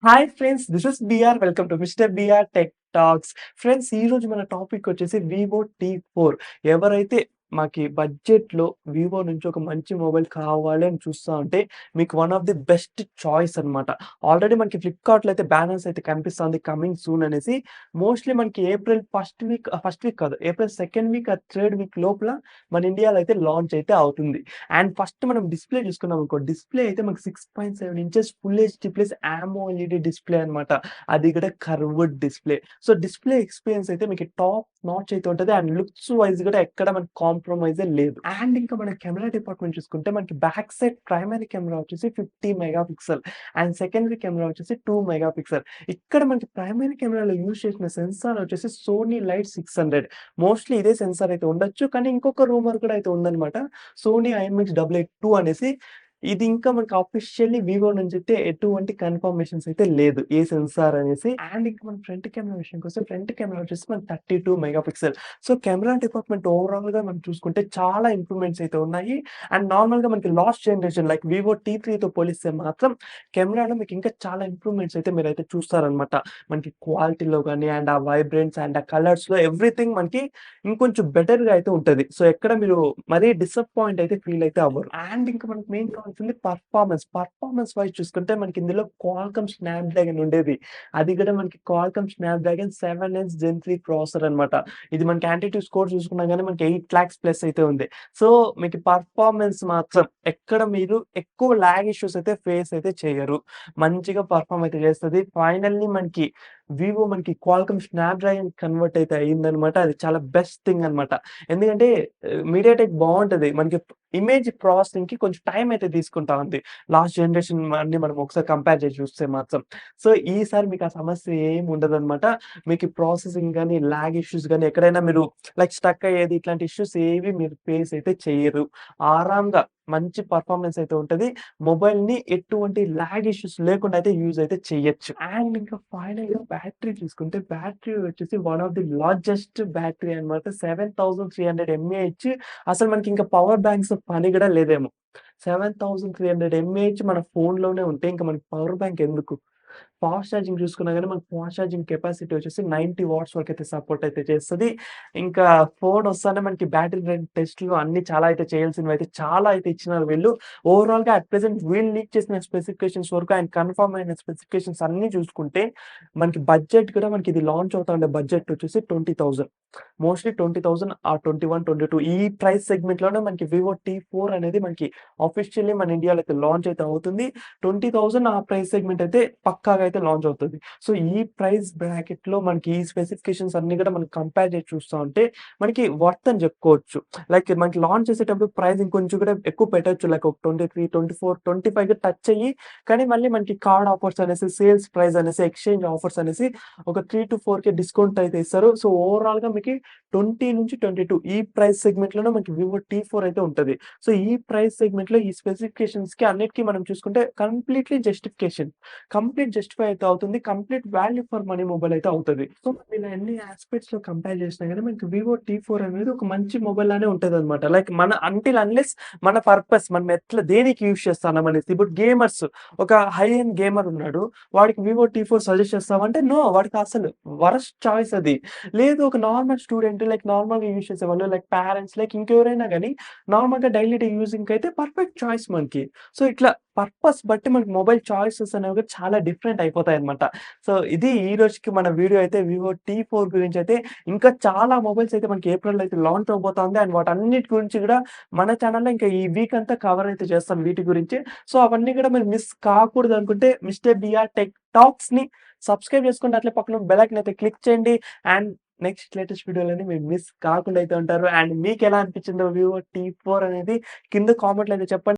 Hi friends, this is BR. Welcome to mister BR tech talks. Friends, ఈరోజు మన topic వచ్చేసి Vivo టీ4. ఎవరైతే మాకి బడ్జెట్‌లో వివో నుంచి ఒక మంచి మొబైల్ కావాలి అని చూస్తా ఉంటే, మీకు one of the best choice అనమాట. ఆల్రెడీ మనకి ఫ్లిప్‌కార్ట్‌లో అయితే బ్యానర్స్ అయితే కనిపిస్తుంది కమింగ్ సూన్ అనేసి. మోస్ట్‌లీ మనకి ఏప్రిల్ ఫస్ట్ వీక్ కాదు, April second week or third week లోపల మన ఇండియాలో అయితే లాంచ్ అయితే అవుతుంది. అండ్ ఫస్ట్ మనం డిస్‌ప్లే చూసుకున్నాం అనుకో, డిస్‌ప్లే అయితే మనకు 6.7 inches full HD plus AMOLED display అనమాట. అది కూడా curved display. So, display experience అయితే మీకు టాప్ నాచ్ అయితే ఉంటది. అండ్ లుక్స్ వైస్ కూడా ఎక్కడ మనకి కాంప్రమైజే లేదు. అండ్ ఇంకా మన కెమెరా డిపార్ట్మెంట్ చూసుకుంటే మనకి బ్యాక్ సైడ్ ప్రైమరీ కెమెరా వచ్చేసి 50 mega pixel and secondary camera వచ్చేసి 2 మెగా పిక్సెల్. ఇక్కడ మనకి ప్రైమరీ కెమెరాలో యూజ్ చేసిన సెన్సార్ వచ్చేసి సోనీ లైట్ 600. మోస్ట్‌లీ ఇదే సెన్సార్ అయితే ఉండొచ్చు. కానీ ఇంకొక రూమర్ కూడా అయితే ఉందన్నమాట. సోనీ ఐఎంఎక్స్ 882 అనేసి. ఇది ఇంకా మనకు అఫీషియల్లీ వివో నుంచి అయితే ఎటువంటి కన్ఫర్మేషన్స్ అయితే లేదు, ఏ సెన్సార్ అనేసి. అండ్ ఇంకా మన ఫ్రంట్ కెమెరా విషయానికొస్తే ఫ్రంట్ కెమెరా వచ్చేసి మనకి 32 mega pixel. So, camera department ఓవరాల్‌గా మనం చూసుకుంటే చాలా ఇంప్రూవ్‌మెంట్స్ అయితే ఉన్నాయి. అండ్ నార్మల్‌గా మనకి లాస్ట్ జనరేషన్ లైక్ వివో టీ3తో పోలిస్తే మాత్రం కెమెరాలో మీకు ఇంకా చాలా ఇంప్రూవ్‌మెంట్స్ అయితే మీరైతే చూస్తారనమాట. మనకి క్వాలిటీలో గాని అండ్ ఆ వైబ్రెన్స్ అండ్ ఆ కలర్స్‌లో ఎవ్రీథింగ్ మనకి ఇంకొంచెం బెటర్‌గా అయితే ఉంటది. సో, ఎక్కడ మీరు మరీ డిసప్పాయింట్ అయితే ఫీల్ అయితే అవ్వరు. అండ్ ఇంకా మనకు మెయిన్ కావాల్సింది పర్ఫార్మన్స్. పర్ఫార్మన్స్ వైస్ చూసుకుంటే మనకి ఇందులో క్వాల్కమ్ స్నాప్‌డ్రాగన్ ఉండేది. అది కూడా మనకి క్వాల్కమ్ స్నాప్‌డ్రాగన్ 7 జెన్ 3 ప్రాసెసర్ అనమాట. ఇది మనకి యాంటిట్యూడ్ స్కోర్ చూసుకున్నా గాని మనకి 8 లాక్స్ ప్లస్ అయితే ఉంది. సో, మీకు పర్ఫార్మన్స్ మాత్రం ఎక్కడ మీరు ఎక్కువ లాగ్ ఇష్యూస్ అయితే ఫేస్ అయితే చేయరు. మంచిగా పర్ఫార్మ్ అయితే చేస్తది. ఫైనల్లీ మనకి క్వాల్కమ్ స్నాప్‌డ్రాగన్ కన్వర్ట్ అయితే అయిందనమాట. అది చాలా బెస్ట్ థింగ్ అనమాట. ఎందుకంటే మీడియాటెక్ బావుంటది. మనకి ఇమేజ్ ప్రాసెసింగ్‌కి కొంచెం టైమ్ అయితే తీసుకుంటా ఉంది. లాస్ట్ జనరేషన్ అన్నీ మనం ఒకసారి కంపేర్ చేసి చూస్తే మాత్రం. సో, ఈసారి మీకు ఆ సమస్య ఏమి ఉండదనమాట. మీకు ప్రాసెసింగ్ గాని, లాగ్ ఇష్యూస్ గాని ఎక్కడైనా మీరు లైక్ స్టక్ అయ్యేది ఇట్లాంటి ఇష్యూస్ ఏవి మీరు ఫేస్ అయితే చెయ్యరు. ఆరాంగా మంచి పర్ఫార్మన్స్ అయితే ఉంటది. మొబైల్‌ని ఎటువంటి లాగ్ ఇష్యూస్ లేకుండా అయితే యూజ్ అయితే చెయ్యొచ్చు. అండ్ ఇంకా ఫైనల్‌గా బ్యాటరీ చూసుకుంటే బ్యాటరీ వచ్చేసి one of the largest battery అన్నమాట. 7300 ఎంఏహెచ్. అసలు మనకి ఇంకా పవర్ బ్యాంక్స్ పని కూడా లేదేమో. 7300 ఎంఏహెచ్ మన ఫోన్‌లోనే ఉంటే ఇంక మనకి పవర్ బ్యాంక్ ఎందుకు? ఫాస్ట్ ఛార్జింగ్ చూసుకున్నా గాని మనకు ఫాస్ట్ ఛార్జింగ్ కెపాసిటీ వచ్చేసి 90 వాట్స్ వరకైతే సపోర్ట్ అయితే చేస్తది. ఇంకా ఫోన్ వస్తానే మనకి బ్యాటరీ డ్రైన్ టెస్ట్‌లు అన్నీ చాలా అయితే చేయాల్సినవైతే చాలా అయితే ఇచ్చినారు వీళ్ళు. ఓవరాల్‌గా అట్ ప్రెజెంట్ వీళ్ళు లీక్ చేసిన స్పెసిఫికేషన్స్ వరకు అండ్ కన్ఫర్మ్ అయిన స్పెసిఫికేషన్స్ అన్నీ చూసుకుంటే మనకి బడ్జెట్ కూడా మనకి ఇది లాంచ్ అవుతా ఉండే బడ్జెట్ వచ్చేసి 20,000. మోస్ట్‌లీ 20,000 ఆర్ 21, 22 ఈ ప్రైస్ సెగ్మెంట్‌లోనే మనకి వివో టీ4 అనేది మనకి ఆఫీషియల్లీ మన ఇండియాలో అయితే లాంచ్ అయితే అవుతుంది. 20,000 ఆ ప్రైస్ సెగ్మెంట్ అయితే పక్కాగా అయితే లాంచ్ అవుతది. సో, ఈ ప్రైస్ బ్రాకెట్‌లో మనకి ఈ స్పెసిఫికేషన్స్ అన్నీ కూడా మనం కంపేర్ చేసి చూస్తా ఉంటే మనకి వర్త్ అని చెప్పుకోవచ్చు. లైక్ మనకి లాంచ్ చేసేటప్పుడు ప్రైస్ ఇంకొంచెం కూడా ఎక్కువ పెట్టొచ్చు. లైక్ ఒక 23, 24, 25కి టచ్ అయ్యి కానీ మళ్ళీ మనకి కార్డ్ ఆఫర్స్ అనేసి, సేల్స్ ప్రైస్ అనేసి, ఎక్స్‌చేంజ్ ఆఫర్స్ అనేసి ఒక 3-4కే డిస్కౌంట్ అయితే ఇస్తారు. సో, ఓవరాల్‌గా మీకి 20-22 ఈ ప్రైస్ సెగ్మెంట్‌లోనే మనకి వివో టీ4 అయితే ఉంటది. సో, ఈ ప్రైస్ సెగ్మెంట్‌లో ఈ స్పెసిఫికేషన్స్‌కి అన్నిటికి మనం చూసుకుంటే కంప్లీట్ జస్టిఫై అయితే అవుతుంది. Complete value for money mobile అయితే అవుతది. సో, ఇలా ఎన్ని యాస్పెక్ట్స్‌లో కంపేర్ చేసినా గాని మనకి వివో టీ4 అనేది ఒక మంచి మొబైల్ లానే ఉంటదనమాట. లైక్ మన అంటిల్ అన్‌లెస్ మన పర్పస్ మనం ఎట్లా దేనికి యూజ్ చేస్తున్నాం అనేసి. ఇప్పుడు గేమర్స్ ఒక హై ఎండ్ గేమర్ ఉన్నాడు. వాడికి వివో టీ4 సజెస్ట్ చేస్తావా అంటే నో. వాడికి అసలు వరస్ట్ చాయిస్ అది. లేదు ఒక నార్మల్ స్టూడెంట్ లైక్ నార్మల్‌గా యూజ్ చేసేవాళ్ళు లైక్ పేరెంట్స్ లైక్ ఇంకెవరైనా గాని నార్మల్‌గా డైలీ యూజింగ్‌కయితే పర్ఫెక్ట్ చాయిస్ మనకి. సో, ఇట్లా పర్పస్ బట్టి మనకి మొబైల్ చాయిసెస్ అనేవి కూడా చాలా డిఫరెంట్ అయిపోతాయన్నమాట. సో, ఇది ఈ రోజుకి మన వీడియో అయితే వివో టీ4 గురించి అయితే. ఇంకా చాలా మొబైల్స్ అయితే మనకి ఏప్రిల్‌లో అయితే లాంచ్ అవ్వబోతుంది. అండ్ వాటన్నిటి గురించి కూడా మన ఛానెల్‌లో ఇంకా ఈ వీక్ అంతా కవర్ అయితే చేస్తాం వీటి గురించి. సో, అవన్నీ కూడా మీరు మిస్ కాకూడదు అనుకుంటే మిస్టర్ బిఆర్ టెక్ టాక్స్‌ని సబ్స్క్రైబ్ చేసుకోండి. అట్లే పక్కన బెల్ ఐకాన్ అయితే క్లిక్ చేయండి. అండ్ నెక్స్ట్ లేటెస్ట్ వీడియోలని మీరు మిస్ కాకుండా అయితే ఉంటారు. అండ్ మీకెలా అనిపించిందో వివో టీ4 అనేది కింద కామెంట్‌లో అయితే చెప్పండి.